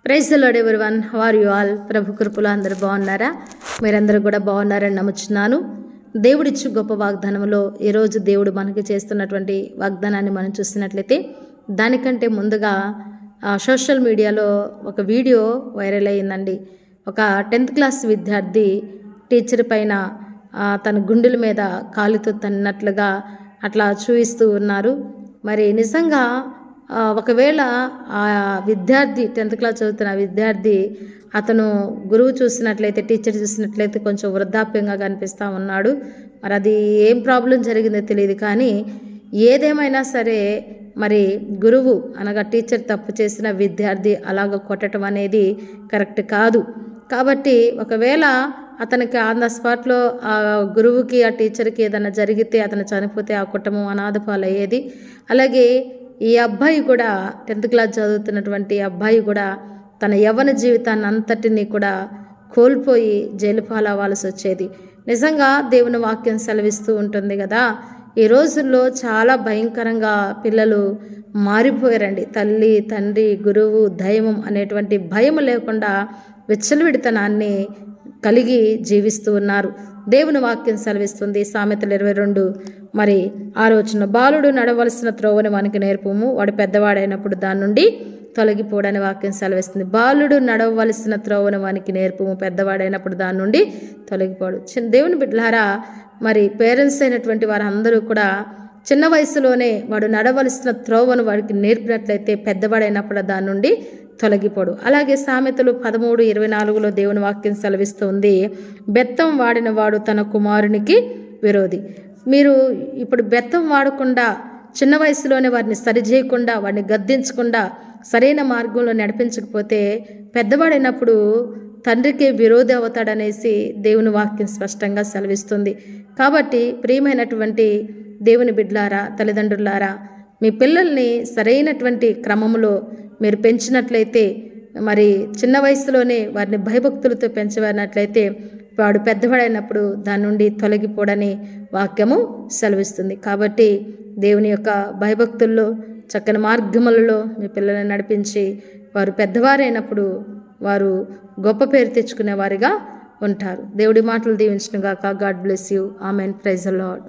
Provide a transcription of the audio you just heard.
Praise the Lord everyone. How are you all? ప్రభు కృపలో అందరూ బాగున్నారా? మీరందరూ కూడా బాగున్నారని నమ్ముచున్నాను. దేవుడిచ్చు గొప్ప వాగ్దానంలో ఈరోజు దేవుడు మనకి చేస్తున్నటువంటి వాగ్దానాన్ని మనం చూసినట్లయితే దానికంటే ముందుగా సోషల్ మీడియాలో ఒక వీడియో వైరల్ అయ్యిందండి. ఒక 10th క్లాస్ విద్యార్థి టీచర్ పైన తన గుండెల మీద కాలుతో తన్నట్లుగా అట్లా చూపిస్తూ ఉన్నారు. మరి నిజంగా ఒకవేళ ఆ విద్యార్థి 10th క్లాస్ చదువుతున్న విద్యార్థి అతను గురువు చూసినట్లయితే, టీచర్ చూసినట్లయితే కొంచెం వృద్ధాప్యంగా కనిపిస్తూ ఉన్నాడు. మరి అది ఏం ప్రాబ్లం జరిగిందో తెలియదు, కానీ ఏదేమైనా సరే మరి గురువు అనగా టీచర్ తప్పు చేసిన విద్యార్థి అలాగ కొట్టడం అనేది కరెక్ట్ కాదు. కాబట్టి ఒకవేళ అతనికి ఆన్ ద స్పాట్లో ఆ గురువుకి ఆ టీచర్కి ఏదైనా జరిగితే అతను చనిపోతే ఆ కుటుంబం అనాథ పాలయ్యేది. అలాగే ఈ అబ్బాయి కూడా 10th క్లాస్ చదువుతున్నటువంటి అబ్బాయి కూడా తన యవ్వన జీవితాన్ని అంతటినీ కూడా కోల్పోయి జైలు పాలవ్వాల్సి వచ్చేది. నిజంగా దేవుని వాక్యం సెలవిస్తూ ఉంటుంది కదా, ఈ రోజుల్లో చాలా భయంకరంగా పిల్లలు మారిపోయారండి. తల్లి, తండ్రి, గురువు, దైవం అనేటువంటి భయం లేకుండా విచ్చలవిడితనాన్ని కలిగి జీవిస్తూ ఉన్నారు. దేవుని వాక్యం సెలవిస్తుంది. సామెతలు 22 మరి 6 బాలుడు నడవలసిన త్రోవని వానికి నేర్పుము, వాడు పెద్దవాడైనప్పుడు దాని నుండి తొలగిపోవడని వాక్యం సెలవిస్తుంది. బాలుడు నడవలసిన త్రోవని వానికి నేర్పుము, పెద్దవాడైనప్పుడు దాని నుండి తొలగిపోడు. దేవుని బిడ్డలారా, మరి పేరెంట్స్ అయినటువంటి వారందరూ కూడా చిన్న వయసులోనే వాడు నడవలసిన త్రోవను వాడికి నేర్పినట్లయితే పెద్దవాడైనప్పుడు దాని నుండి తొలగిపోడు. అలాగే సామెతలు 13:24 దేవుని వాక్యం సెలవిస్తుంది, బెత్తం వాడిన వాడు తన కుమారునికి విరోధి. మీరు ఇప్పుడు బెత్తం వాడకుండా చిన్న వయసులోనే వారిని సరిచేయకుండా, వారిని గద్దించకుండా సరైన మార్గంలో నడిపించకపోతే పెద్దవాడైనప్పుడు తండ్రికి విరోధి అవుతాడనేసి దేవుని వాక్యం స్పష్టంగా సెలవిస్తుంది. కాబట్టి ప్రియమైనటువంటి దేవుని బిడ్డలారా, తల్లిదండ్రులారా, మీ పిల్లల్ని సరైనటువంటి క్రమంలో మీరు పెంచినట్లయితే, మరి చిన్న వయసులోనే వారిని భయభక్తులతో పెంచబడినట్లయితే వాడు పెద్దవాడైనప్పుడు దాని నుండి తొలగిపోడని వాక్యము సెలవిస్తుంది. కాబట్టి దేవుని యొక్క భయభక్తుల్లో చక్కని మార్గములలో మీ పిల్లల్ని నడిపించి వారు పెద్దవారైనప్పుడు వారు గొప్ప పేరు తెచ్చుకునే వారిగా ఉంటారు. దేవుడి మాటలు దీవించును గాక. God bless you. Amen. Praise the lord.